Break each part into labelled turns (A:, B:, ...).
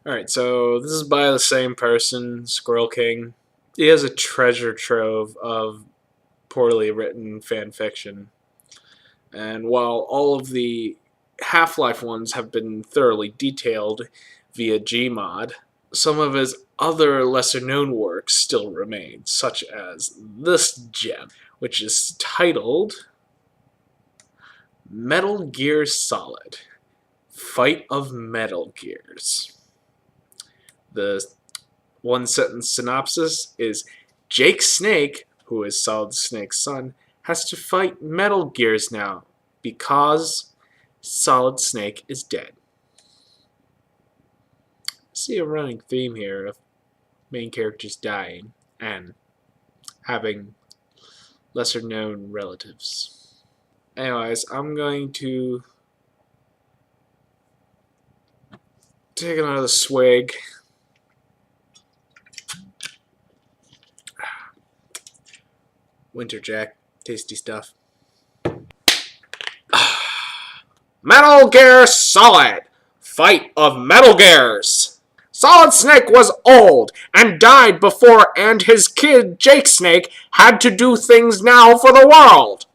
A: Alright, so this is by the same person, SquirrelKing. He has a treasure trove of poorly written fan fiction. And while all of the Half-Life ones have been thoroughly detailed via Gmod, some of his other lesser-known works still remain, such as this gem, which is titled Metal Gear Solid: Fight of Metal Gears. The one-sentence synopsis is, Jake Snake, who is Solid Snake's son, has to fight Metal Gears now because Solid Snake is dead. I see a running theme here of main characters dying and having lesser-known relatives. Anyways, I'm going to take another swig. Winter Jack, tasty stuff. Metal Gear Solid: Fight of Metal Gears. Solid Snake was old and died before, and his kid Jake Snake had to do things now for the world.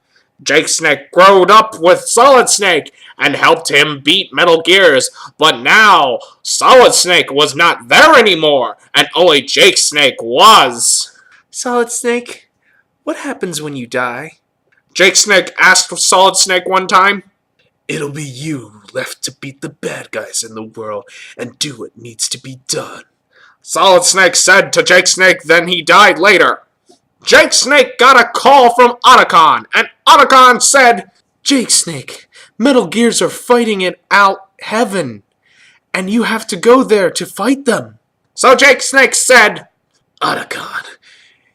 A: Jake Snake growed up with Solid Snake and helped him beat Metal Gears, but now Solid Snake was not there anymore, and only Jake Snake was. Solid Snake, what happens when you die? Jake Snake asked Solid Snake one time. It'll be you left to beat the bad guys in the world and do what needs to be done. Solid Snake said to Jake Snake, then he died later. Jake Snake got a call from Otacon, and Otacon said, Jake Snake, Metal Gears are fighting it out heaven, and you have to go there to fight them. So Jake Snake said, Otacon,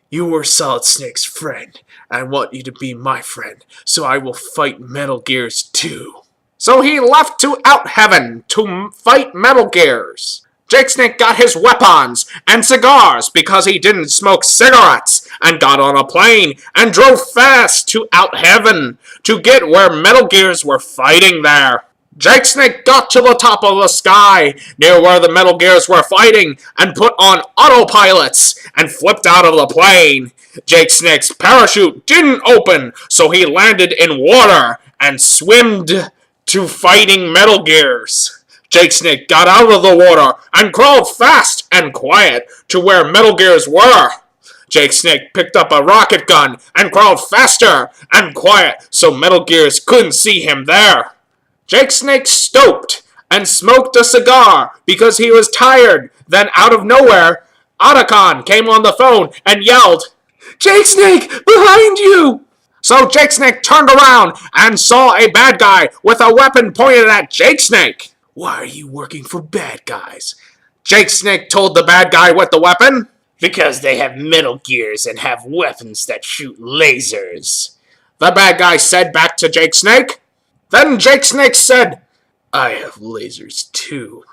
A: you were Solid Snake's friend. I want you to be my friend, so I will fight Metal Gears too. So he left to Out Heaven to fight Metal Gears. Jake Snake got his weapons and cigars because he didn't smoke cigarettes, and got on a plane and drove fast to Out Heaven to get where Metal Gears were fighting there. Jake Snake got to the top of the sky near where the Metal Gears were fighting and put on autopilots and flipped out of the plane. Jake Snake's parachute didn't open, so he landed in water and swimmed to fighting Metal Gears. Jake Snake got out of the water and crawled fast and quiet to where Metal Gears were. Jake Snake picked up a rocket gun and crawled faster and quiet so Metal Gears couldn't see him there. Jake Snake stopped and smoked a cigar because he was tired. Then out of nowhere, Otacon came on the phone and yelled, Jake Snake, behind you! So Jake Snake turned around and saw a bad guy with a weapon pointed at Jake Snake. Why are you working for bad guys? Jake Snake told the bad guy with the weapon. Because they have Metal Gears and have weapons that shoot lasers. The bad guy said back to Jake Snake. Then Jake Snake said, I have lasers too.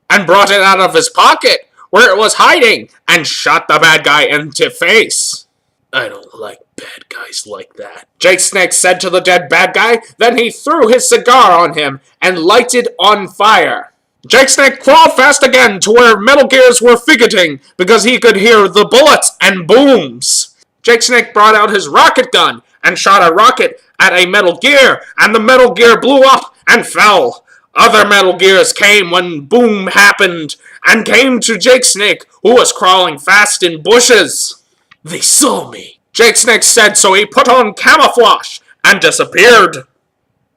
A: And brought it out of his pocket where it was hiding and shot the bad guy into face. I don't like bad guys like that, Jake Snake said to the dead bad guy. Then he threw his cigar on him and lighted on fire. Jake Snake crawled fast again to where Metal Gears were fidgeting because he could hear the bullets and booms. Jake Snake brought out his rocket gun and shot a rocket at a Metal Gear, and the Metal Gear blew up and fell. Other Metal Gears came when boom happened and came to Jake Snake, who was crawling fast in bushes. They saw me, Jake Snake said, so he put on camouflage and disappeared.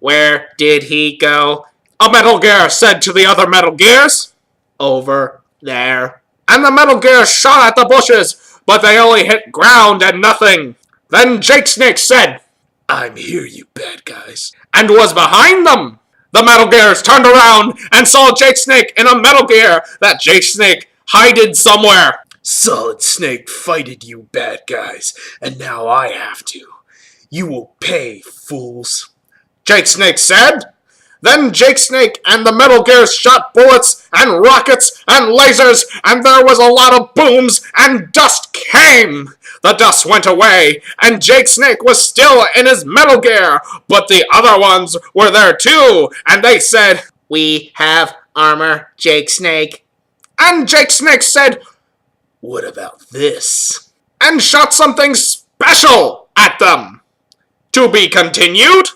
A: Where did he go? A Metal Gear said to the other Metal Gears. Over there. And the Metal Gear shot at the bushes, but they only hit ground and nothing. Then Jake Snake said, I'm here, you bad guys, and was behind them. The Metal Gears turned around and saw Jake Snake in a Metal Gear that Jake Snake hided somewhere. Solid Snake fighted you bad guys, and now I have to. You will pay, fools, Jake Snake said. Then Jake Snake and the Metal Gears shot bullets and rockets and lasers, and there was a lot of booms, and dust came. The dust went away, and Jake Snake was still in his Metal Gear, but the other ones were there too, and they said, We have armor, Jake Snake. And Jake Snake said, "What about this?" and shot something special at them. To be continued.